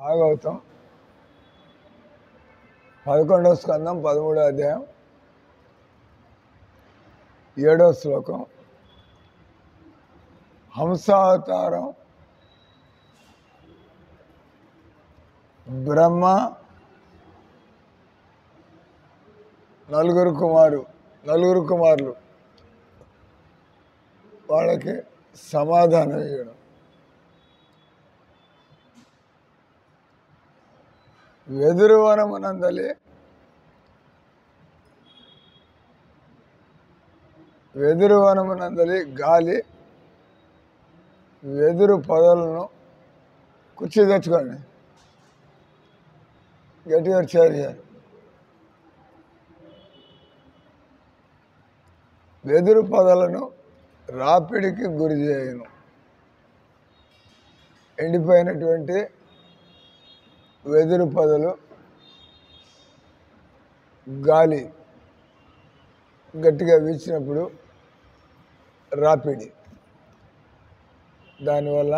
భాగవతం 11వ స్కందం 13వ అధ్యాయం 7వ శ్లోకం. హంసావతారం బ్రహ్మ నలుగురు కుమారులు వాళ్ళకి సమాధానం ఇవ్వడం. వెదురువనమునందలి గాలి వెదురు పొదలను కుర్చీ తెచ్చుకోండి, గట్టిగా చేయాలి. వెదురు పొదలను రాపిడికి గురి చేయను. ఎండిపోయినటువంటి వెదురు పొదలు గాలి గట్టిగా వీచినప్పుడు రాపిడి, దానివల్ల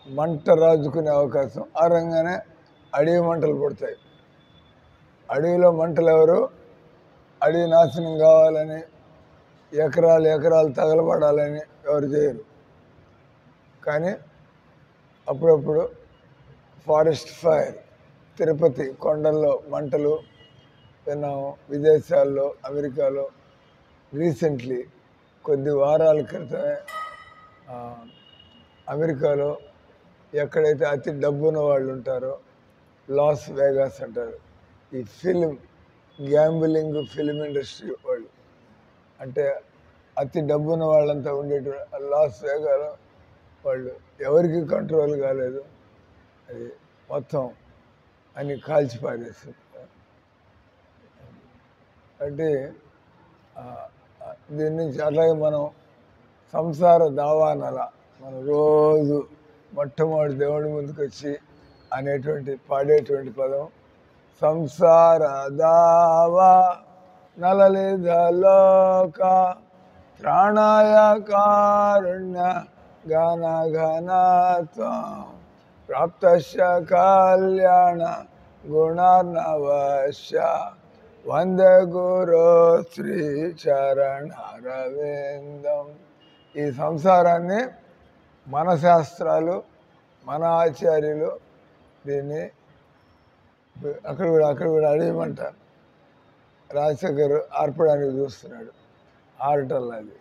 మంట రాజుకునే అవకాశం. ఆ రంగానే అడవి మంటలు పుడతాయి. అడవిలో మంటలు ఎవరు అడవి నాశనం కావాలని ఎకరాలు తగలబడాలని ఎవరు చేయరు. కానీ అప్పుడప్పుడు ఫారెస్ట్ ఫైర్, తిరుపతి కొండల్లో మంటలు విన్నాము. విదేశాల్లో, అమెరికాలో రీసెంట్లీ కొద్ది వారాల క్రితమే అమెరికాలో ఎక్కడైతే అతి డబ్బున్న వాళ్ళు ఉంటారో, లాస్ వేగాస్ అంటారు, ఈ గ్యాంబులింగ్ ఫిలిం ఇండస్ట్రీ వాళ్ళు, అంటే అతి డబ్బున్న వాళ్ళంతా ఉండేటువంటి లాస్ వేగాలో వాళ్ళు ఎవరికి కంట్రోల్ కాలేదు. అది మొత్తం అన్ని కాల్చి పారేస్తారు. అంటే దీని నుంచి అట్లాగే మనం సంసార దావానల మనం రోజు మొట్టమొదటి దేవుడి ముందుకు వచ్చి పాడేటువంటి పదం సంసార దావా నలలిధలోక త్రాణాయ కారుణ్య ఘన ఘనత్వం ప్రాప్తస్య కళ్యాణ గుణార్ణవస్య వందే గురు శ్రీ చరణారవిందం. ఈ సంసారాన్ని మన శాస్త్రాలు, మన ఆచార్యులు దీన్ని అక్కడ కూడా అడగమంటారు. రాజశేఖర్ ఆర్పడానికి చూస్తున్నాడు, ఆరటల్లాది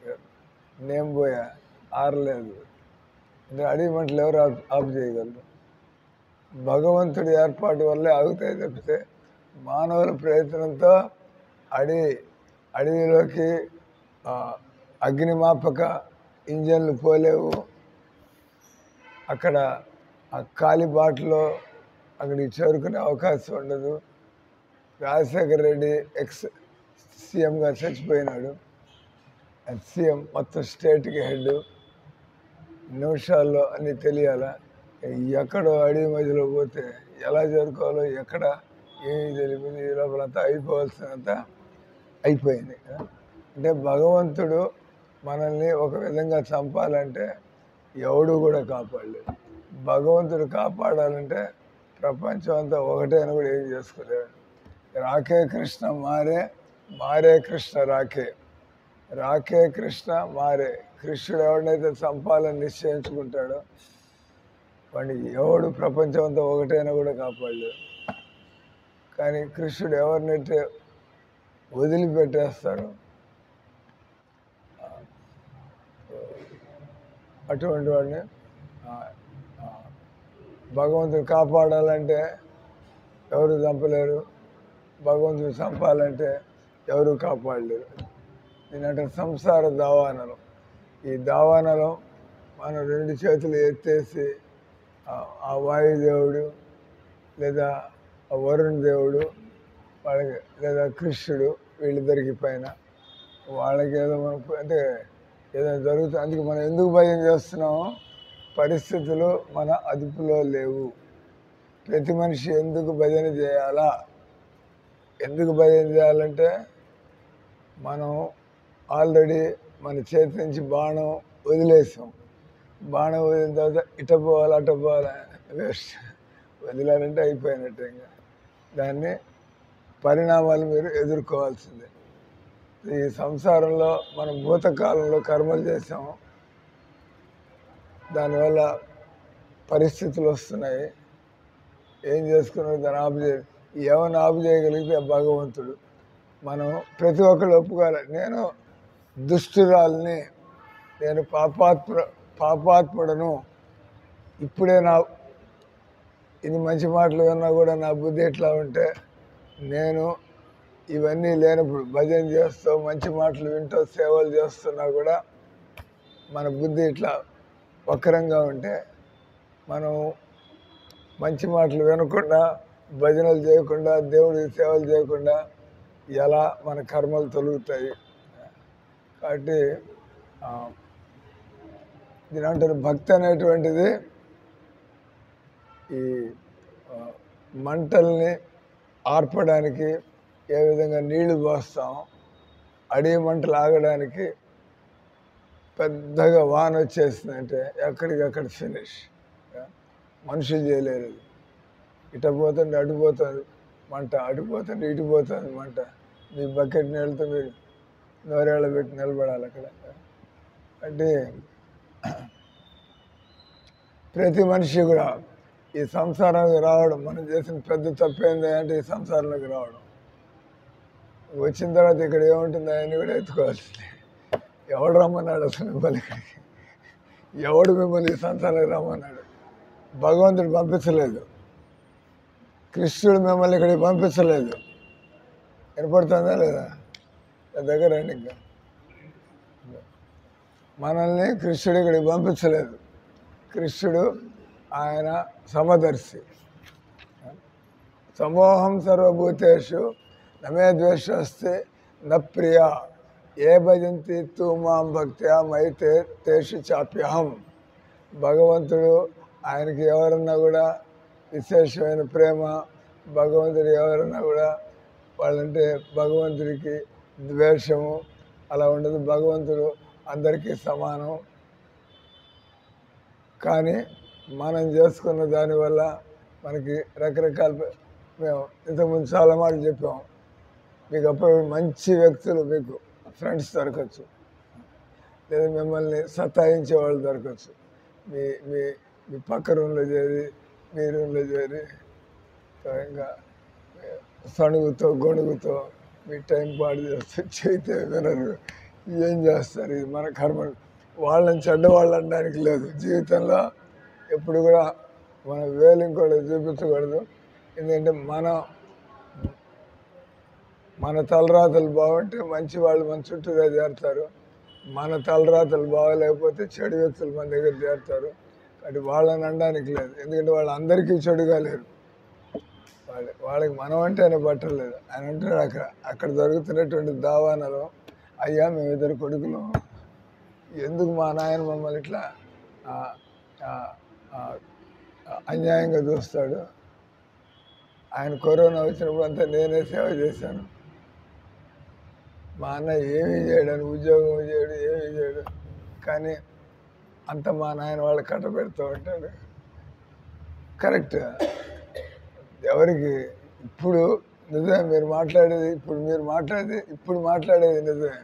నేను పోయా ఆరలేదు. అంటే అడగమంటలు ఎవరు ఆపు చేయగలరు? భగవంతుడి ఏర్పాటు వల్లే ఆగుతాయి తప్పితే మానవుల ప్రయత్నంతో అడవిలోకి అగ్నిమాపక ఇంజన్లు పోలేవు. అక్కడ ఆ కాలిబాటలో అక్కడికి చేరుకునే అవకాశం ఉండదు. రాజశేఖర్ రెడ్డి సీఎంగా చచ్చిపోయినాడు. సీఎం మొత్తం స్టేట్కి హెడ్. నిమిషాల్లో అన్నీ తెలియాలా. ఎక్కడో అడవి మధ్యలో పోతే ఎలా చేరుకోవాలో ఎక్కడ ఏమీ తెలియదు. ఈ లోపలంతా అయిపోవాల్సినంత అయిపోయింది. అంటే భగవంతుడు మనల్ని ఒక విధంగా చంపాలంటే ఎవడు కూడా కాపాడలేదు. భగవంతుడు కాపాడాలంటే ప్రపంచం అంతా ఒకటే అని కూడా ఏం చేసుకోలేడు. రాకే కృష్ణ మారే కృష్ణ రాకే కృష్ణ మారే. కృష్ణుడు ఎవరినైతే చంపాలని నిశ్చయించుకుంటాడో వాడిని ఎవడు ప్రపంచం అంతా ఒకటైనా కూడా కాపాడలేదు. కానీ కృష్ణుడు ఎవరినైతే వదిలిపెట్టేస్తాడో అటువంటి వాడిని భగవంతుడు కాపాడాలంటే ఎవరు చంపలేరు, భగవంతుడు చంపాలంటే ఎవరు కాపాడలేరు. దీనంటే సంసార దావానలం. ఈ దావానలం మనం రెండు చేతులు ఎత్తేసి ఆ వాయుదేవుడు లేదా ఆ వరుణ్ దేవుడు వాళ్ళకి, లేదా కృష్ణుడు, వీళ్ళిద్దరికి పైన వాళ్ళకి ఏదో మనం అంటే ఏదైనా జరుగుతుంది. అందుకే మనం ఎందుకు భయం చేస్తున్నామో పరిస్థితులు మన అదుపులో లేవు. ప్రతి మనిషి ఎందుకు భజన చేయాలా? ఎందుకు భజన చేయాలంటే మనం ఆల్రెడీ మన చేతి నుంచి బాణం వదిలేసాం. బాణం వదిలిన తర్వాత ఇట పోవాలి అట పోవాలి వేస్ట్. వదిలారంటే అయిపోయినట్టే. ఇంకా దాన్ని పరిణామాలు మీరు ఎదుర్కోవాల్సిందే. ఈ సంసారంలో మనం భూతకాలంలో కర్మలు చేసాము, దానివల్ల పరిస్థితులు వస్తున్నాయి. ఏం చేసుకున్నాడు దాన్ని ఆపు చేయ ఏమైనా ఆపు చేయగలిగితే భగవంతుడు. మనం ప్రతి ఒక్కళ్ళు ఒప్పుకోవాలి, నేను దుష్టురాల్ని, నేను పాపాత్ముడను. ఇప్పుడే ఇది మంచి మాటలు విన్నా కూడా నా బుద్ధి ఎట్లా ఉంటే, నేను ఇవన్నీ లేనప్పుడు భజన చేస్తూ మంచి మాటలు వింటూ సేవలు చేస్తున్నా కూడా మన బుద్ధి ఇట్లా వక్రంగా ఉంటే, మనం మంచి మాటలు వినకుండా, భజనలు చేయకుండా, దేవుడికి సేవలు చేయకుండా ఎలా మన కర్మలు తొలుగుతాయి. కాబట్టి దీని అంటారు భక్తి అనేటువంటిది ఈ మంటల్ని ఆర్పడానికి ఏ విధంగా నీళ్లు పోస్తాం, అడవి మంటలు ఆగడానికి పెద్దగా వాన వచ్చేసిందంటే ఎక్కడికక్కడ ఫినిష్. మనుషులు చేయలేరు. ఇటు పోతుంది అటు పోతుంది మంట, అటు పోతుంది ఇటు పోతుంది మంట. మీ బకెట్ నీళ్ళతో మీరు నోరేళ్ళ పెట్టి నిలబడాలి అక్కడ. అంటే ప్రతి మనిషి కూడా ఈ సంసారానికి రావడం, మనం చేసిన పెద్ద తప్పేంది అంటే ఈ సంసారంలోకి రావడం. వచ్చిన తర్వాత ఇక్కడ ఏముంటుంది అవన్నీ కూడా ఎత్తుకోవాల్సిందే. ఎవడు రమ్మన్నాడు అసలు మిమ్మల్ని ఇక్కడికి? ఎవడు మిమ్మల్ని ఈ సంసారానికి రమ్మన్నాడు? భగవంతుడు పంపించలేదు, కృష్ణుడు మిమ్మల్ని ఇక్కడికి పంపించలేదు. వినపడుతుందా లేదా? దగ్గర రండి. ఇంకా మనల్ని కృష్ణుడు ఇక్కడికి పంపించలేదు. కృష్ణుడు ఆయన సమదర్శి. సమోహం సర్వభూతేషు నమే ద్వేషస్తే న ప్రియ ఏ భజంతి తూ మాం భక్త్యా మైతే తేషు చాప్యహం. భగవంతుడు, ఆయనకి ఎవరన్నా కూడా విశేషమైన ప్రేమ, భగవంతుడు ఎవరన్నా కూడా వాళ్ళంటే భగవంతుడికి ద్వేషము అలా ఉండదు. భగవంతుడు అందరికీ సమానం. కానీ మనం చేసుకున్న దానివల్ల మనకి రకరకాల, మేము ఇంతకుముందు చాలా మాటలు చెప్పాము. మీకు అప్పుడు మంచి వ్యక్తులు, మీకు ఫ్రెండ్స్ దొరకచ్చు, లేదా మిమ్మల్ని సతాయించే వాళ్ళు దొరకచ్చు. మీ మీ మీ పక్క రూమ్లో చేరి, మీ రూమ్లో చేరి ఇంకా సణుగుతో గొణుగుతో మీ టైం పాడు చేస్తూ చేయితే వినరు. ఏం చేస్తారు? ఇది మన కర్మ. వాళ్ళని చెడ్డవాళ్ళు అనడానికి లేదు. జీవితంలో ఎప్పుడు కూడా మన వేలు ఇంకోటి చూపించకూడదు. ఎందుకంటే మన తలరాతలు బాగుంటే మంచి వాళ్ళు మన చుట్టూగా చేరుతారు. మన తలరాతలు బాగలేకపోతే చెడు వ్యక్తులు మన దగ్గర చేరుతారు. కాబట్టి వాళ్ళని అనడానికి లేదు. ఎందుకంటే వాళ్ళు అందరికీ చెడుగా లేరు. వాళ్ళకి మనం అంటే ఆయన పట్టలేదు. ఆయన అంటాడు అక్కడ జరుగుతున్నటువంటి దావానలో, అయ్యా మేమిద్దరు కొడుకులు, ఎందుకు మా నాయన మమ్మల్ని ఇట్లా అన్యాయంగా చూస్తాడు? ఆయన కరోనా వచ్చినప్పుడు అంతా నేనే సేవ చేశాను. మా అన్న ఏమీ చేయడాని, ఉద్యోగం చేయడు, ఏమీ చేయడు, కానీ అంత మా నాయన వాళ్ళు కట్టబెడుతూ ఉంటాడు. కరెక్ట్. ఎవరికి ఇప్పుడు నిజమే మీరు మాట్లాడేది, ఇప్పుడు మాట్లాడేది నిజమే.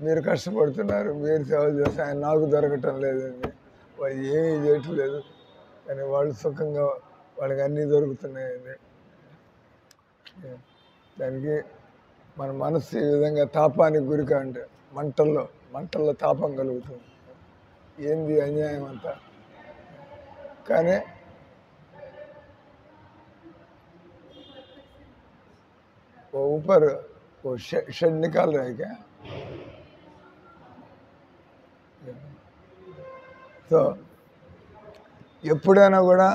మీరు కష్టపడుతున్నారు, మీరు సేవలు చేస్తే ఆయన నాకు దొరకటం లేదండి, వాళ్ళు ఏమీ చేయట్లేదు, కానీ వాళ్ళు సుఖంగా వాళ్ళకి అన్నీ దొరుకుతున్నాయండి. దానికి మన మనసు ఈ విధంగా తాపానికి గురికా అంటే మంటల్లో తాపం కలుగుతుంది. ఏంది అన్యాయం అంతా? కానీ वो ऊपर वो शेड निकाल रहा है क्या? సో ఎప్పుడైనా కూడా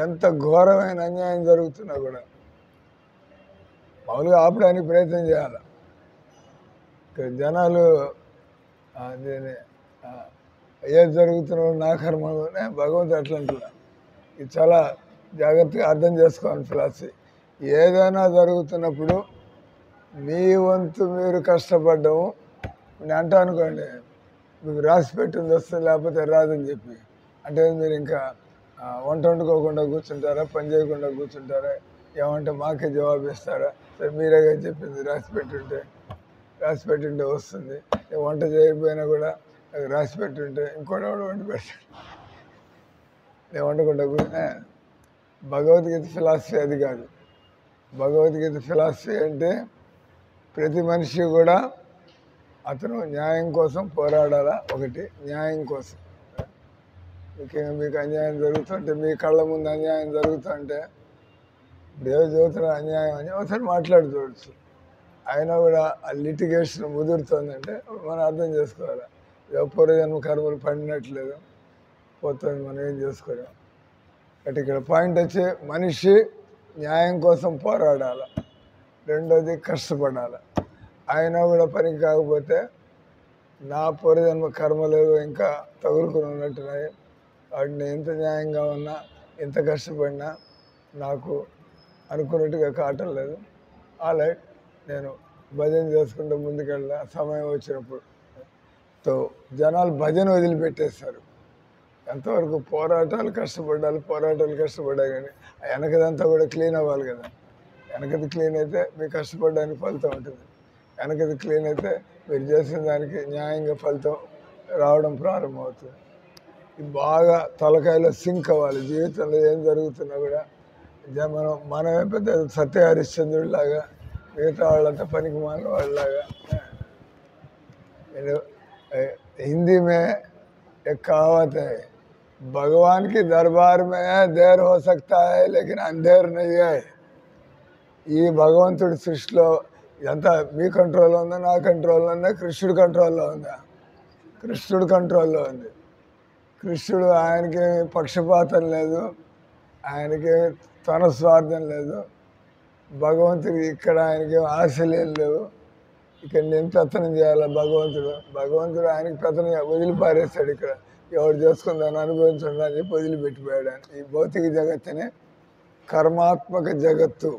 ఎంత ఘోరమైన అన్యాయం జరుగుతున్నా కూడా మామూలుగా ఆపడానికి ప్రయత్నం చేయాలి. ఇక్కడ జనాలు ఏది జరుగుతున్నా నా కర్మలోనే భగవంతుడు అట్లా అంటున్నాను. ఇది చాలా జాగ్రత్తగా అర్థం చేసుకోవాలి ఫిలాసఫీ. ఏదైనా జరుగుతున్నప్పుడు మీ వంతు మీరు కష్టపడ్డాము నేను అంటా అనుకోండి, మీకు రాసి పెట్టింది వస్తుంది లేకపోతే రాదని చెప్పి అంటే మీరు ఇంకా వంట వండుకోకుండా కూర్చుంటారా, పని చేయకుండా కూర్చుంటారా, ఏమంటే మాకే జవాబు ఇస్తారా? సరే మీరేగా చెప్పింది, రాసి పెట్టుంటే వస్తుంది. వంట చేయకపోయినా కూడా అది రాసి పెట్టుంటే ఇంకోటి వండి పెడతాడు. నేను వండకుండా భగవద్గీత ఫిలాసఫీ అది కాదు. భగవద్గీత ఫిలాసఫీ అంటే ప్రతి మనిషి కూడా అతను న్యాయం కోసం పోరాడాలా. ఒకటి, న్యాయం కోసం. మీకు అన్యాయం జరుగుతుంటే, మీ కళ్ళ ముందు అన్యాయం జరుగుతుంటే దేవజ్యోతుల అన్యాయం అని ఒకసారి మాట్లాడి చూడవచ్చు. అయినా కూడా ఆ లిటిగేషన్ ముదురుతుందంటే మనం అర్థం చేసుకోవాలి. పూర్వజన్మ కర్మలు పండినట్లేదు, పోతుంది, మనం ఏం చేసుకోలేం. అంటే ఇక్కడ పాయింట్ వచ్చి మనిషి న్యాయం కోసం పోరాడాలి. రెండోది కష్టపడాలి. అయినా కూడా పనికి కాకపోతే నా పూర్వజన్మ కర్మలు ఇంకా తగులుకుని ఉన్నట్టున్నాయి, వాటిని ఎంత న్యాయంగా ఉన్నా ఎంత కష్టపడినా నాకు అనుకున్నట్టుగా కావటం లేదు. ఆల్రైట్, నేను భజన చేసుకుంటూ ముందుకెళ్ళా సమయం వచ్చినప్పుడు. జనాలు భజన వదిలిపెట్టేస్తారు. ఎంతవరకు పోరాటాలు కష్టపడ్డాలి కానీ వెనకదంతా కూడా క్లీన్ అవ్వాలి కదా. వెనకది క్లీన్ అయితే మీకు కష్టపడడానికి ఫలితం ఉంటుంది. వెనకది క్లీన్ అయితే మీరు చేసిన దానికి న్యాయంగా ఫలితం రావడం ప్రారంభమవుతుంది. ఇది బాగా తలకాయలో సింక్ అవ్వాలి. జీవితంలో ఏం జరుగుతున్నా కూడా మనమే పెద్ద సత్య హరిశ్చంద్రుడిలాగా, మిగతా వాళ్ళంతా పనికి మాలిన వాళ్ళలాగా. हिंदी में एक कहावत है, भगवान की दरबार में देर हो सकता है लेकिन अंधेर नहीं है. ఈ భగవంతుడి సృష్టిలో ఎంత మీ కంట్రోల్లో ఉందా, నా కంట్రోల్లో ఉందా, కృష్ణుడి కంట్రోల్లో ఉందా? కృష్ణుడి కంట్రోల్లో ఉంది. కృష్ణుడు, ఆయనకి పక్షపాతం లేదు, ఆయనకి తన స్వార్థం లేదు. భగవంతుడికి ఇక్కడ ఆయనకి ఆశలేం లేవు. ఇక్కడ నేను పెత్తనం చేయాలా? భగవంతుడు ఆయనకి పెత్తనం వదిలిపారేస్తాడు. ఇక్కడ ఎవరు చేసుకుందాన్ని అనుభవించండి అని చెప్పి వదిలిపెట్టిపోయాడు. ఈ భౌతిక జగత్తుని కర్మాత్మక జగత్తు,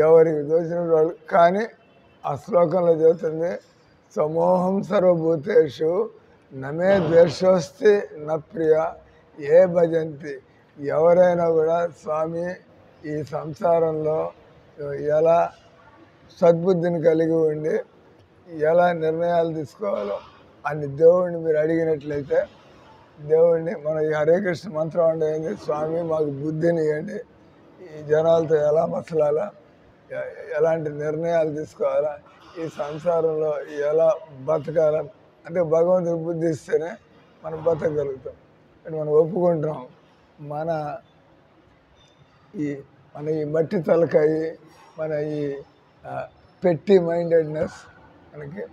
ఎవరికి దోచిన వాళ్ళు. కానీ ఆ శ్లోకంలో చెబుతుంది, సమోహం సర్వభూతేషు నమే ద్వేషోస్తి న ప్రియ ఏ భజంతి. ఎవరైనా కూడా స్వామి ఈ సంసారంలో ఎలా సద్బుద్ధిని కలిగి ఉండి ఎలా నిర్ణయాలు తీసుకోవాలో అన్ని దేవుడిని మీరు అడిగినట్లయితే, దేవుడిని మనం ఈ హరే కృష్ణ మంత్రం అంటే స్వామి మాకు బుద్ధిని ఇవ్వండి, ఈ జనాలతో ఎలా మసలాలా, ఎలాంటి నిర్ణయాలు తీసుకోవాలా, ఈ సంసారంలో ఎలా బతకాలా అంటే భగవంతుడు బుద్ధి ఇస్తేనే మనం బతకగలుగుతాం. మనం ఒప్పుకుంటాం మన ఈ మట్టి తలకాయి, మన ఈ పెట్టి మైండెడ్నెస్ మనకి,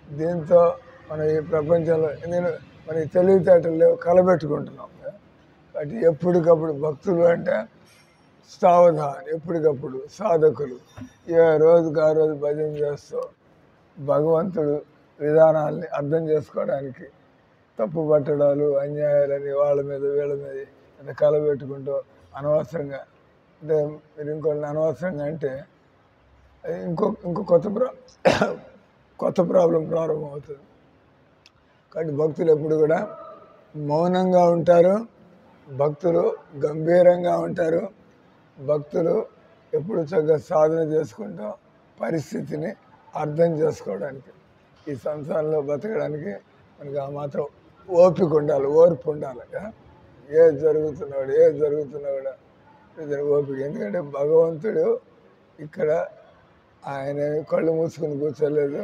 దీంతో మన ఈ ప్రపంచంలో నేను మన తెలివితేటలు కలబెట్టుకుంటున్నాం. కాబట్టి ఎప్పటికప్పుడు భక్తులు అంటే సావధాన్, ఎప్పటికప్పుడు సాధకులు ఏ రోజుకు ఆ రోజు భజన చేస్తూ భగవంతుడు విధానాల్ని అర్థం చేసుకోవడానికి తప్పు పట్టడాలు, అన్యాయాలని వాళ్ళ మీద వీళ్ళ మీద అంటే కలబెట్టుకుంటూ అనవసరంగా, అంటే మీరు ఇంకోళ్ళని అనవసరంగా అంటే ఇంకో కొత్త ప్రాబ్లం ప్రారంభమవుతుంది. కాబట్టి భక్తులు ఎప్పుడు కూడా మౌనంగా ఉంటారు, భక్తులు గంభీరంగా ఉంటారు, భక్తులు ఎప్పుడు చక్కగా సాధన చేసుకుంటూ పరిస్థితిని అర్థం చేసుకోవడానికి, ఈ సంసారంలో బతకడానికి మనకి ఆ మాత్రం ఓపిక ఉండాలి, ఓర్పు ఉండాలి. ఏది జరుగుతున్నా కూడా ఓపిక. ఎందుకంటే భగవంతుడు ఇక్కడ ఆయన కళ్ళు మూసుకుని కూర్చోలేదు,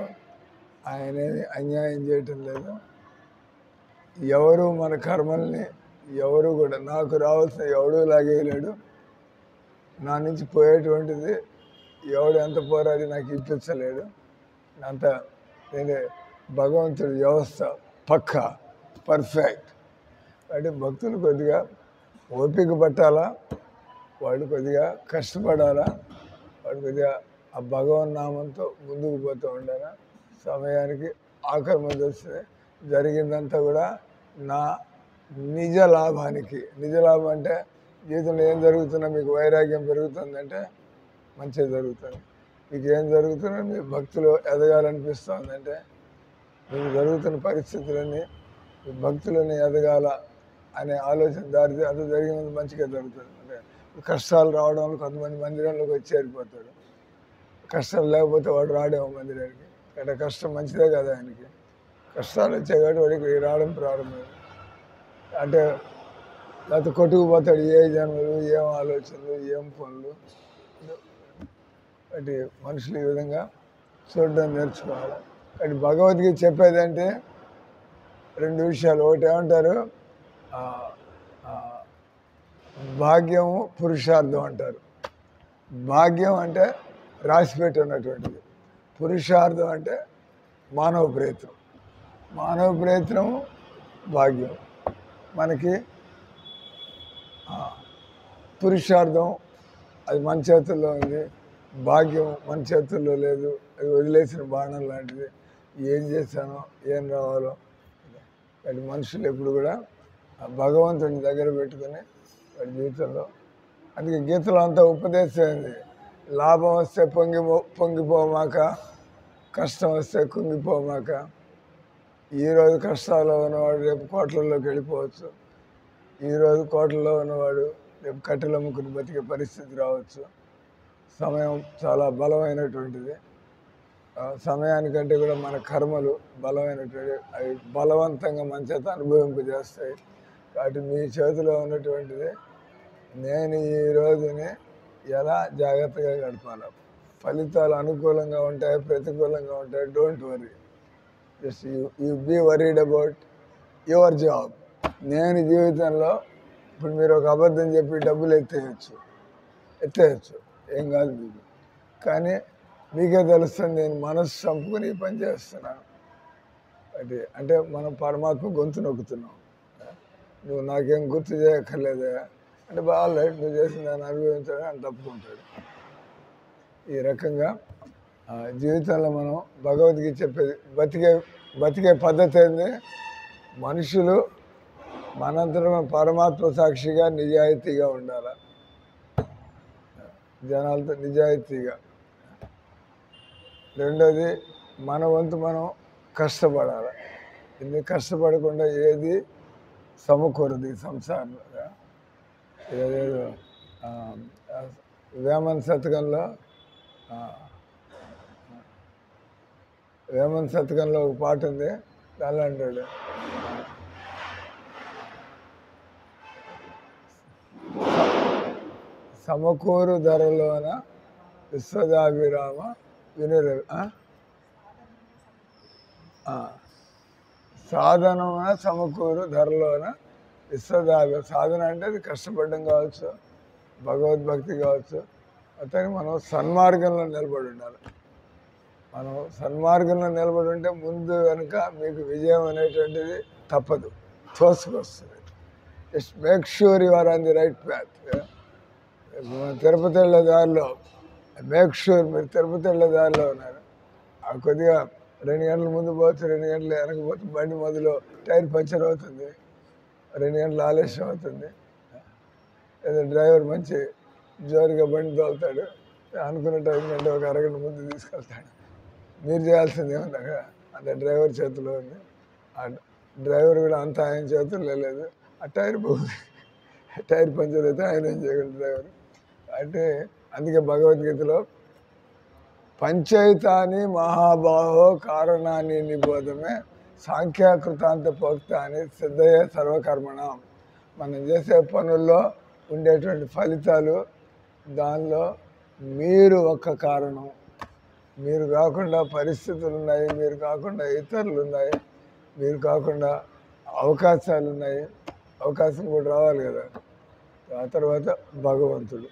ఆయన అన్యాయం చేయటం లేదు. ఎవరు మన కర్మల్ని ఎవరు కూడా నాకు రావాల్సిన ఎవడూ లాగేయలేడు, నా నుంచి పోయేటువంటిది ఎవడు ఎంత పోరాడి నాకు ఇప్పించలేడు. అంత నేను భగవంతుడి వ్యవస్థ పక్కా పర్ఫెక్ట్. అంటే భక్తులు కొద్దిగా ఓపిక పట్టాలా, వాళ్ళు కొద్దిగా కష్టపడాలా, వాళ్ళు కొద్దిగా ఆ భగవన్నామంతో ముందుకు పోతూ ఉండాలా. సమయానికి ఆఖరి ముందు వస్తే జరిగిందంతా కూడా నా నిజ లాభానికి. నిజ లాభం అంటే జీవితంలో ఏం జరుగుతున్నా మీకు వైరాగ్యం పెరుగుతుందంటే మంచిగా జరుగుతుంది. మీకు ఏం జరుగుతున్నా మీ భక్తులు ఎదగాలనిపిస్తుందంటే మీకు జరుగుతున్న పరిస్థితులన్నీ మీ భక్తులని ఎదగాల, అనే ఆలోచన దారి అంత జరిగినంత మంచిగా జరుగుతుంది. అంటే కష్టాలు రావడంలో కొంతమంది మందిరంలోకి వచ్చి చేరిపోతాడు. కష్టం లేకపోతే వాడు రాడేమో మందిరానికి. అంటే కష్టం మంచిదే కదా ఆయనకి. కష్టాలు వచ్చాయి కాబట్టి వాడికి రావడం ప్రారంభం. అంటే లేకపోతే కొట్టుకుపోతాడు. ఏ జన్మలు, ఏం ఆలోచనలు, ఏం పనులు. అంటే మనుషులు ఈ విధంగా చూడడం నేర్చుకోవాలి. అంటే భగవద్గీత చెప్పేదంటే 2 విషయాలు. ఒకటి ఏమంటారు, భాగ్యము పురుషార్థం అంటారు. భాగ్యం అంటే రాసిపెట్టి ఉన్నటువంటిది. పురుషార్థం అంటే మానవ ప్రయత్నం. మానవ ప్రయత్నము భాగ్యం. మనకి పురుషార్థం అది మన చేతుల్లో ఉంది. భాగ్యం మన చేతుల్లో లేదు. అది వదిలేసిన బాణం లాంటిది. ఏం చేశానో ఏం రావాలో. వాటి మనుషులు ఎప్పుడు కూడా భగవంతుని దగ్గర పెట్టుకుని వాడి జీవితంలో, అందుకే గీతలో అంతా ఉపదేశమైంది. లాభం వస్తే పొంగిపోమాక, కష్టం వస్తే కుంగిపోమాక. ఈరోజు కష్టాల్లో ఉన్నవాడు రేపు కోట్లలోకి వెళ్ళిపోవచ్చు. ఈరోజు కోట్లలో ఉన్నవాడు రేపు కట్టెలు అమ్ముకుని బతికే పరిస్థితి రావచ్చు. సమయం చాలా బలమైనటువంటిది. సమయానికంటే కూడా మన కర్మలు బలమైనటువంటి, అవి బలవంతంగా మన చేత అనుభవింపజేస్తాయి. కాబట్టి మీ చేతిలో ఉన్నటువంటిది నేను ఈ రోజుని ఎలా జాగ్రత్తగా గడపాలి. ఫలితాలు అనుకూలంగా ఉంటాయి, ప్రతికూలంగా ఉంటాయి. Don't worry, just you be worried about your job. నేను జీవితంలో ఇప్పుడు మీరు ఒక అబద్ధం చెప్పి డబ్బులు ఎత్తేయచ్చు, ఏం కాదు మీకు. కానీ మీకే తెలుస్తుంది నేను మనసు చంపుకొని ఈ పని చేస్తున్నాను. అంటే మనం పరమాత్మ గొంతు నొక్కుతున్నాం. నువ్వు నాకేం గుర్తు చేయక్కర్లేదా అంటే బాగా నువ్వు చేసిన దాన్ని అనుభవించడం అని తప్పుకుంటాడు. ఈ రకంగా జీవితంలో మనం భగవద్గీత చెప్పేది బతికే పద్ధతి ఏంది, మనుషులు మనంతరం పరమాత్మ సాక్షిగా నిజాయితీగా ఉండాలి. జనాలతో నిజాయితీగా. రెండోది మన వంతు మనం కష్టపడాలి. ఇది కష్టపడకుండా ఏది సమకూరదు ఈ సంసారంలో. ఏదేదో వేమన శతకంలో ఒక పాట ఉంది. దానిలో అంటాడు, సమకూరు ధరలోన విశ్వదాభిరామ వినురవి. సాధనమున సమకూరు ధరలోన విశ్వదాభి. సాధన అంటే అది కష్టపడడం కావచ్చు, భగవద్భక్తి కావచ్చు. అతని మనం సన్మార్గంలో నిలబడి ఉండాలి. మనం సన్మార్గంలో నిలబడి ఉంటే ముందు కనుక మీకు విజయం అనేటువంటిది తప్పదు, తోసుకొస్తుంది. Just make sure you are on the right path. Tirupati వెళ్ళే దారిలో మేక్ షూర్ మీరు తిరుపతి వెళ్ళే దారిలో ఉన్నారు. కొద్దిగా 2 గంటల ముందు పోవచ్చు, 2 గంటలు వెనకపోతే బండి మొదలు టైర్ పంచర్ అవుతుంది, 2 గంటలు ఆలస్యం అవుతుంది. లేదా డ్రైవర్ మంచి జోరుగా బండి తోలుతాడు, అనుకున్న టైం కంటే ఒక అరగంట ముందు తీసుకెళ్తాడు. మీరు చేయాల్సింది ఏమన్నా అక్కడ అంటే డ్రైవర్ చేతిలో ఉంది. ఆ డ్రైవర్ కూడా అంత ఆయన చేతుల్లో లేదు. ఆ టైర్ పంచర్ అయితే ఆయన ఏం చేయగలరు డ్రైవర్. అంటే అందుకే భగవద్గీతలో పంచైతాని మహాబాహో కారణాన్ని నిబోధమే సాంఖ్యాకృతాంత పోక్తాని సిద్ధయే సర్వకర్మణం. మనం చేసే పనుల్లో ఉండేటువంటి ఫలితాలు, దానిలో మీరు ఒక్క కారణం. మీరు కాకుండా పరిస్థితులు ఉన్నాయి, మీరు కాకుండా ఇతరులు ఉన్నాయి, మీరు కాకుండా అవకాశాలు ఉన్నాయి. అవకాశం కూడా రావాలి కదా. ఆ తర్వాత భగవంతుడు.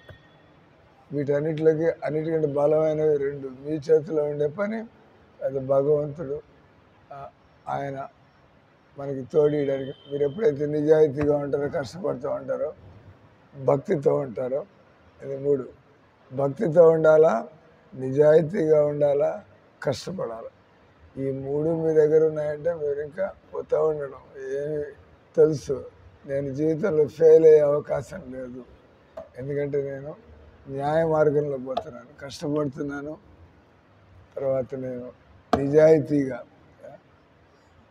అన్నిటికంటే బలమైనవి 2 మీ చేతిలో ఉండే పని, అది భగవంతుడు. ఆయన మనకి తోడియడానికి. మీరు ఎప్పుడైతే నిజాయితీగా ఉంటారో, కష్టపడుతూ ఉంటారో, భక్తితో ఉంటారో. ఇది 3. భక్తితో ఉండాలా, నిజాయితీగా ఉండాలా, కష్టపడాలి. ఈ 3 మీ దగ్గర ఉన్నాయంటే మీరు ఇంకా పోతూ ఉండడం. ఏమి తెలుసు, నేను జీవితంలో ఫెయిల్ అయ్యే అవకాశం లేదు. ఎందుకంటే నేను న్యాయ మార్గంలో పోతున్నాను, కష్టపడుతున్నాను. తర్వాత నేను నిజాయితీగా,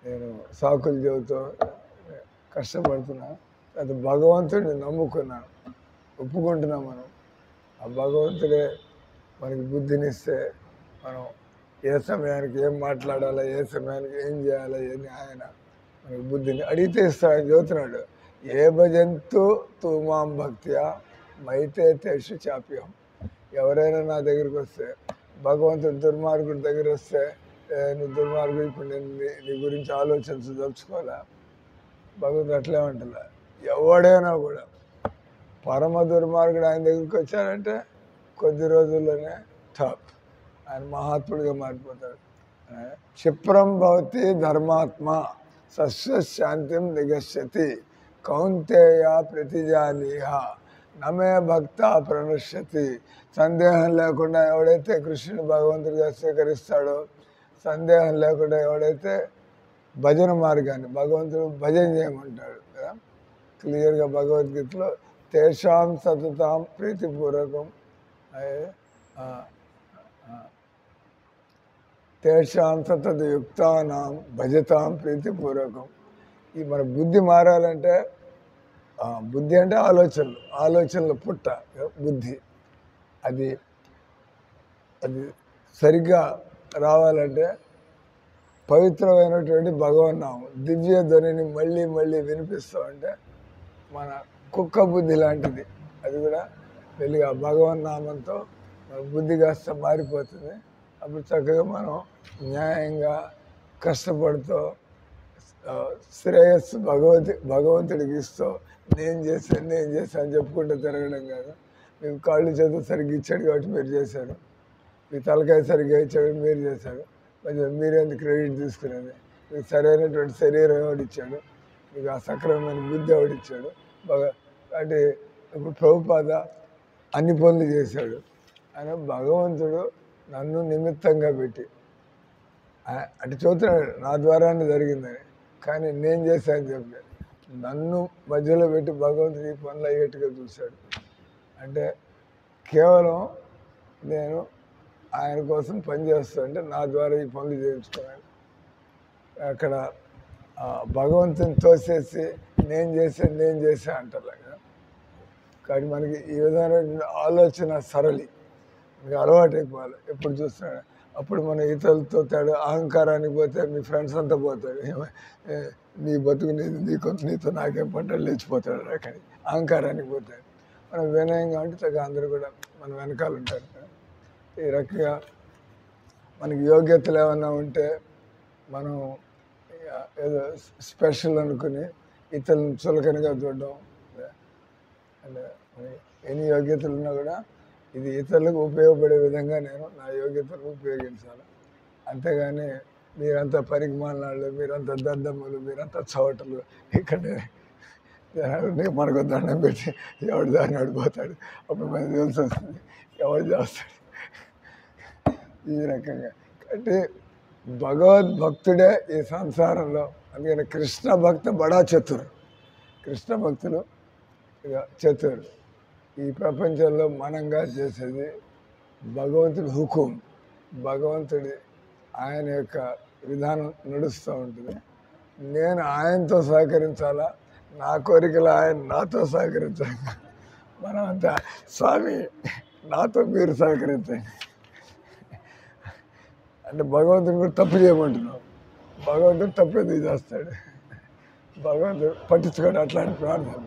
నేను సాకులు చెబుతూ కష్టపడుతున్నాను. అది భగవంతుడిని నమ్ముకున్నాను, ఒప్పుకుంటున్నాం మనం. ఆ భగవంతుడే మనకి బుద్ధినిస్తే మనం ఏ సమయానికి ఏం మాట్లాడాలా, ఏ సమయానికి ఏం చేయాలా అని ఆయన మనకి బుద్ధిని అడిగితే ఇస్తాడు. ఆయన చదువుతున్నాడు, ఏ భజంతు తూమాం భక్త్యా మైతే తేషు చాప్యం. ఎవరైనా నా దగ్గరికి వస్తే, భగవంతుడు దుర్మార్గుడి దగ్గర వస్తే, నువ్వు దుర్మార్గుడు, ఇప్పుడు నేను నీ గురించి ఆలోచించదలుచుకోవాలా. భగవంతుడు అట్లే ఉంటుందా. ఎవడైనా కూడా పరమ దుర్మార్గుడు ఆయన దగ్గరికి వచ్చారంటే కొద్ది రోజుల్లోనే టాప్, ఆయన మహాత్ముడిగా మారిపోతాడు. క్షిప్రం భవతి ధర్మాత్మ సస్యశాంతిం నిగచ్చతి కౌంతేయ ప్రతిజానీహ నమే భక్త ప్రణశ్యతి. సందేహం లేకుండా ఎవడైతే కృష్ణుని భగవంతుడిగా స్వీకరిస్తాడో, సందేహం లేకుండా ఎవడైతే భజన మార్గాన్ని, భగవంతుడు భజన చేయమంటాడు కదా క్లియర్గా భగవద్గీతలో, తేషాం సతతాం ప్రీతిపూర్వకం తేషాం సతతయుక్తానాం భజతాం ప్రీతిపూర్వకం. ఈ మన బుద్ధి మారాలంటే, బుద్ధి అంటే ఆలోచనలు పుట్ట బుద్ధి, అది సరిగ్గా రావాలంటే పవిత్రమైనటువంటి భగవన్నామం దివ్య ధ్వనిని మళ్ళీ మళ్ళీ వినిపిస్తామంటే మన కుక్క బుద్ధి లాంటిది. అది కూడా వెలుగా భగవన్నామంతో మన బుద్ధి కాస్త మారిపోతుంది. అప్పుడు చక్కగా మనం న్యాయంగా కష్టపడుతూ శ్రేయస్సు భగవంతుడికి ఇస్తూ నేను చేశాను అని చెప్పుకుంటూ తిరగడం కాదు. మీకు కాళ్ళు చేతులు సరిగ్గా ఇచ్చాడు కాబట్టి మీరు చేశారు, మీ తలకాయ సరిగ్గా ఇచ్చాడు మీరు చేశారు, కొంచెం మీరెందుకు క్రెడిట్ తీసుకునేది. మీకు సరైనటువంటి శరీరం ఎవడిచ్చాడు, మీకు ఆ సక్రమమైన బుద్ధి ఎవడిచ్చాడు. అంటే ఇప్పుడు ప్రభుపాద అన్ని పనులు చేశాడు. ఆయన భగవంతుడు నన్ను నిమిత్తంగా పెట్టి అంటే చూస్తున్నాడు నా ద్వారానే జరిగిందని, కానీ నేను చేశాను చెప్పాను. నన్ను మధ్యలో పెట్టి భగవంతుడు ఈ పనులు అయ్యేట్టుగా చూశాడు. అంటే కేవలం నేను ఆయన కోసం పనిచేస్తుంటే నా ద్వారా ఈ పనులు చేయించుకున్నాను. అక్కడ భగవంతుని తోసేసి నేను చేసా అంటారు కదా. కాబట్టి మనకి ఈ విధమైన ఆలోచన సరళి మనకి అలవాటు అయిపోవాలి. ఎప్పుడు చూస్తున్నాడు అప్పుడు మనం ఇతరులతో తేడా అహంకారానికి పోతే మీ ఫ్రెండ్స్ అంతా పోతాడు, నీ బతుకు నీతో నాకేం పంటలు లేచిపోతాడు. అక్కడి అహంకారానికి పోతాడు. మనం వినయంగా అంటే చక్కగా అందరూ కూడా మన వెనకాల ఉంటారు. ఈ రకంగా మనకి యోగ్యతలు ఏమన్నా ఉంటే మనం ఏదో స్పెషల్ అనుకుని ఇతరులను చులకనగా చూడడం, అంటే ఎన్ని యోగ్యతలు ఉన్నా కూడా ఇది ఇతరులకు ఉపయోగపడే విధంగా నేను నా యోగ్యతలను ఉపయోగించాలి. అంతేగాని మీరంతా పరిజ్ఞానాలు, మీరంతా దద్దమ్మలు, మీరంతా చవటలు, ఇక్కడ మనకు దండం పెట్టి ఎవడు దాన్ని అడిపోతాడు. అప్పుడు మనకు తెలిసి వస్తుంది ఎవడు చేస్తాడు. ఈ రకంగా అంటే భగవద్భక్తుడే ఈ సంసారంలో. అందుకని కృష్ణ భక్త బడా చతురు, కృష్ణ భక్తులు ఇక చతురు. ఈ ప్రపంచంలో మనంగా చేసేది భగవంతుడి హుకుం, భగవంతుడి ఆయన యొక్క విధానం నడుస్తూ ఉంటుంది. నేను ఆయనతో సహకరించాలా, నా కోరికలు ఆయన నాతో సహకరించాలి. మనం అంతా స్వామి నాతో మీరు సహకరించండి అంటే భగవంతుని కూడా తప్పు చేయమంటున్నాం. భగవంతుడు తప్పు ఎందుకు చేస్తాడు? భగవంతుడు పట్టించుకోండి అట్లాంటి ప్రార్థన.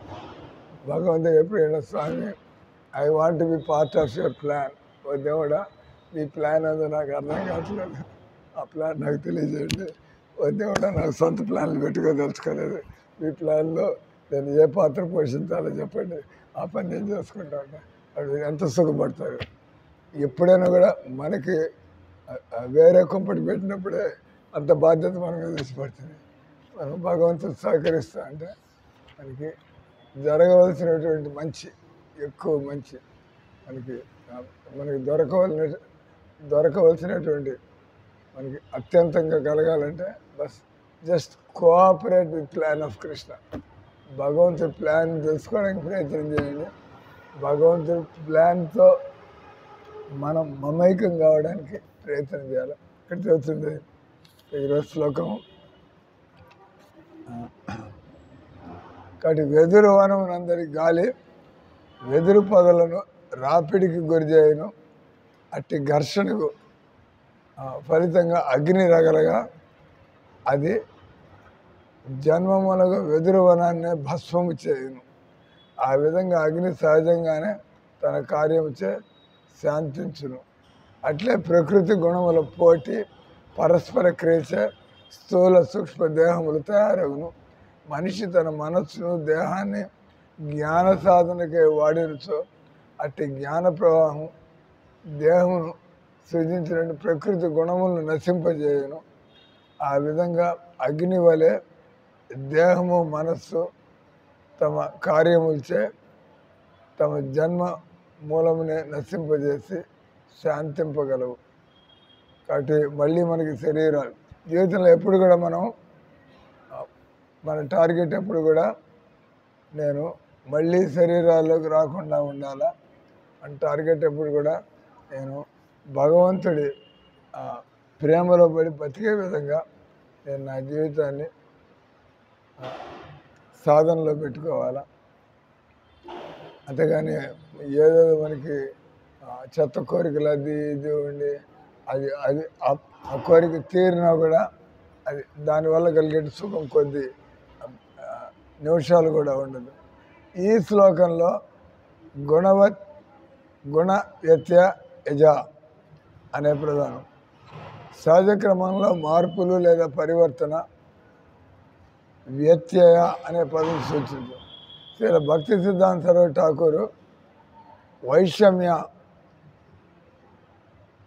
భగవంతుడు ఎప్పుడైనా స్వామి I want be part of your plan, ఓ దేవుడా మీ ప్లాన్ అంతా నాకు అర్థం కావట్లేదు, ఆ ప్లాన్ నాకు తెలియజేయండి. ఓ దేవుడా నాకు సొంత ప్లాన్లు పెట్టుకోదలుచుకోలేదు, మీ ప్లాన్లో నేను ఏ పాత్ర పోషించాలో చెప్పండి, ఆ పని నేను చేసుకుంటా ఉంటా. వాడు ఎంత సుఖపడతారు. ఎప్పుడైనా కూడా మనకి వేరే కుంపటి పెట్టినప్పుడే అంత బాధ్యత మన మీద తీసిపడుతుంది. మనం భగవంతుడు సహకరిస్తా అంటే మనకి జరగవలసినటువంటి మంచి, ఎక్కువ మంచి మనకి దొరకవలసినటువంటి మనకి అత్యంతంగా కలగాలంటే bus just cooperate with plan of Krishna. భగవంతుడి ప్లాన్ తెలుసుకోవడానికి ప్రయత్నం చేయండి. భగవంతుడి ప్లాన్తో మనం మమైకం కావడానికి ప్రయత్నం చేయాలి. ఇక్కడ చదువుతుంది ఈరోజు శ్లోకం కాబట్టి వెదురు వనమునందరి గాలి వెదురు పొదలను రాపిడికి గురిచేయను, అట్టి ఘర్షణకు ఫలితంగా అగ్ని రగలగా అది జన్మమునకు వెదురు వనాన్ని భస్మము చేయును. ఆ విధంగా అగ్ని సహజంగానే తన కార్యముచే శాంతించును. అట్లే ప్రకృతి గుణముల పోటీ పరస్పర క్రియచే స్థూల సూక్ష్మ దేహములు తయారగును. మనిషి తన మనస్సును దేహాన్ని జ్ఞాన సాధనకై వాడినచో అట్టి జ్ఞాన ప్రవాహం దేహమును సృజించిన ప్రకృతి గుణములను నశింపజేయును. ఆ విధంగా అగ్ని వలె దేహము మనస్సు తమ కార్యములచే తమ జన్మ మూలమునే నశింపజేసి శాంతింపగలవు. కాబట్టి మళ్ళీ మనకి శరీరాలు జీవితంలో ఎప్పుడు కూడా మన టార్గెట్ ఎప్పుడు కూడా నేను మళ్ళీ శరీరాల్లోకి రాకుండా ఉండాలా. మన టార్గెట్ ఎప్పుడు కూడా నేను భగవంతుడి ప్రేమలో పడి బతికే విధంగా నేను నా జీవితాన్ని సాధనలో పెట్టుకోవాలా. అంతేగాని ఏదో మనకి చెత్త కోరికలు అది ఇది ఉండి అది అది ఆ కోరిక తీరినా కూడా అది దానివల్ల కలిగే సుఖం కొద్ది నిమిషాలు కూడా ఉండదు. ఈ శ్లోకంలో గుణ వ్యత్య యజ అనే ప్రధానం సహజ క్రమంలో మార్పులు లేదా పరివర్తన, వ్యత్యయ అనే పదం సూచించు. ఇలా భక్తి సిద్ధాంత సరోజ్ ఠాకూరు వైషమ్య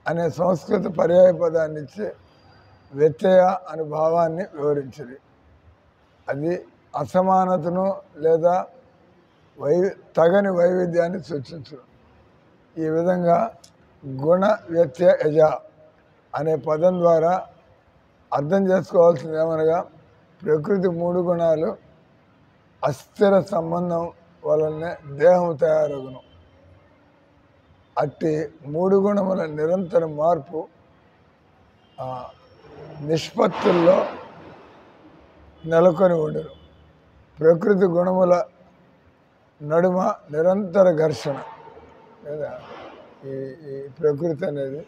అనే సంస్కృత పర్యాయ పదాన్ని ఇచ్చి వ్యత్యయ అనే భావాన్ని వివరించింది. అది అసమానతను లేదా తగని వైవిధ్యాన్ని సూచించు. ఈ విధంగా గుణ వ్యత్యయ యజ అనే పదం ద్వారా అర్థం చేసుకోవాల్సింది ఏమనగా ప్రకృతి మూడు గుణాలు అస్థిర సంబంధం వలనే దేహం తయారగును. అట్టి మూడు గుణముల నిరంతర మార్పు నిష్పత్తుల్లో నెలకొని ఉండరు. ప్రకృతి గుణముల నడుమ నిరంతర ఘర్షణ లేదా ఈ ప్రకృతి అనేది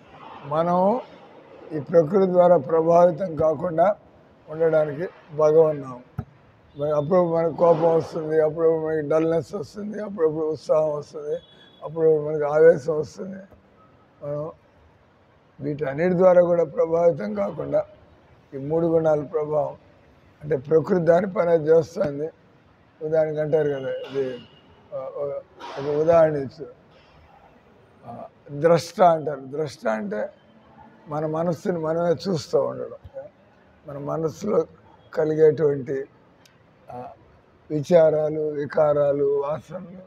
మనం ఈ ప్రకృతి ద్వారా ప్రభావితం కాకుండా ఉండడానికి భగవన్నాము. అప్పుడు మనకు కోపం వస్తుంది, అప్పుడు మనకి డల్నెస్ వస్తుంది, అప్పుడప్పుడు ఉత్సాహం వస్తుంది, అప్పుడు మనకి ఆవేశం వస్తుంది. మనం వీటన్నిటి ద్వారా కూడా ప్రభావితం కాకుండా ఈ మూడు గుణాల ప్రభావం అంటే ప్రకృతి దాని పని చేస్తుంది. ఉదాహరణకి అంటారు కదా, ఇది ఒక ఉదాహరణ ఇచ్చు, ద్రష్ట అంటారు. ద్రష్ట అంటే మన మనస్సుని మనమే చూస్తూ ఉండడం. మన మనస్సులో కలిగేటువంటి విచారాలు, వికారాలు, వాసనలు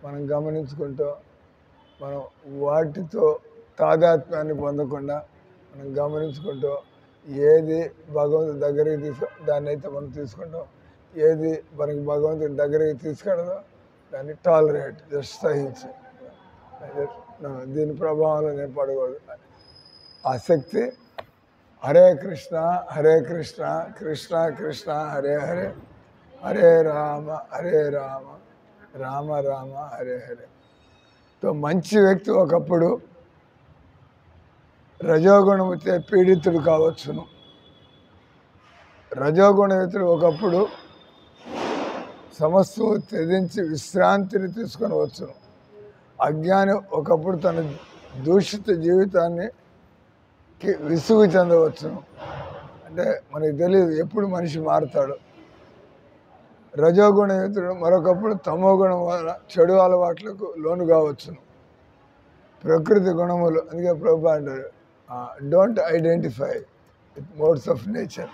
మనం గమనించుకుంటూ మనం వాటితో తాదాత్మ్యాన్ని పొందకుండా మనం గమనించుకుంటూ ఏది భగవంతుడి దగ్గరికి దాన్ని అయితే మనం తీసుకుంటాం, ఏది మనకి భగవంతుడి దగ్గరికి తీసుకెళ్ళదో దాన్ని టాలరేట్, జస్ట్ సహించి దీని ప్రభావంలో నేను పడకూడదు. ఆ శక్తి హరే కృష్ణ హరే కృష్ణ కృష్ణ కృష్ణ హరే హరే హరే రామ రామ రామ హరే హరే. మంచి వ్యక్తి ఒకప్పుడు రజోగుణముతో పీడితుడు కావచ్చును. రజోగుణ వ్యక్తుడు ఒకప్పుడు సమస్యను త్యజించి విశ్రాంతిని తీసుకొని వచ్చును. అజ్ఞాని ఒకప్పుడు తన దూషిత జీవితాన్ని విసుగు చెందవచ్చును. అంటే మనకి తెలియదు ఎప్పుడు మనిషి మారుతాడు. రజోగుణ వ్యక్తుడు మరొకప్పుడు తమో గుణం వల్ల చెడు అలవాట్లకు లోను కావచ్చును. ప్రకృతి గుణములు, అందుకే ప్రభువా అంటారు, don't identify with modes of nature.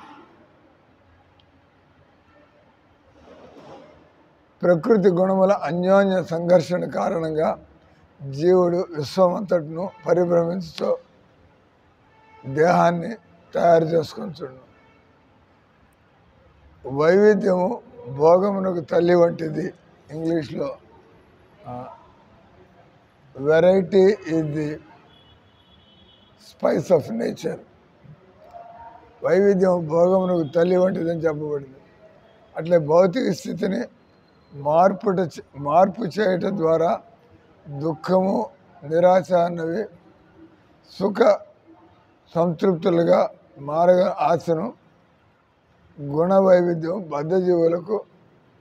ప్రకృతి గుణముల అన్యోన్య సంఘర్షణ కారణంగా జీవుడు విశ్వమంతటను పరిభ్రమించుతూ దేహాన్ని తయారు చేసుకొని చూడు. వైవిధ్యము భోగమునకు తల్లి వంటిది. ఇంగ్లీష్లో variety is the spice of nature. వైవిధ్యం భోగమునకు తల్లి వంటిదని చెప్పబడింది. అట్లే భౌతిక స్థితిని మార్పు చేయటం ద్వారా దుఃఖము, నిరాశ అన్నవి సుఖ సంతృప్తులుగా మారగ ఆశను, గుణ వైవిధ్యం బద్ధజీవులకు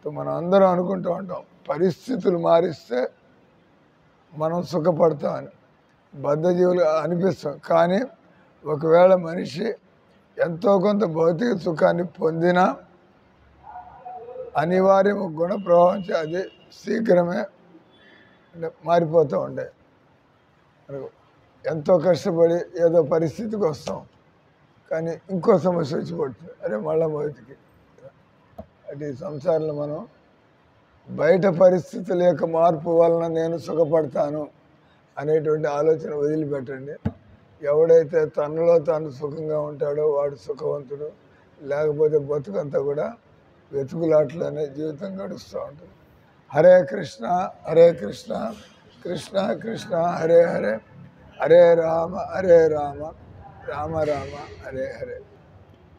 మనం అందరం అనుకుంటూ ఉంటాం. పరిస్థితులు మారిస్తే మనం సుఖపడతామని బద్ధజీవులు అనిపిస్తాం. కానీ ఒకవేళ మనిషి ఎంతో కొంత భౌతిక సుఖాన్ని పొందినా అనివార్యము గుణ ప్రభావం అది శీఘ్రమే మారిపోతూ ఉండే. ఎంతో కష్టపడి ఏదో పరిస్థితికి వస్తాం, కానీ ఇంకో సమస్య వచ్చి పడుతుంది, అరే మళ్ళా మొదటికి. అంటే ఈ సంసారంలో మనం బయట పరిస్థితుల యొక్క మార్పు వలన నేను సుఖపడతాను అనేటువంటి ఆలోచన వదిలిపెట్టండి. ఎవడైతే తనలో తాను సుఖంగా ఉంటాడో వాడు సుఖవంతుడు, లేకపోతే బతుకంతా కూడా వెతుకులాట్లోనే జీవితం గడుస్తూ ఉంటుంది. హరే కృష్ణ హరే కృష్ణ కృష్ణ కృష్ణ హరే హరే, హరే రామ రామ రామ హరే హరే.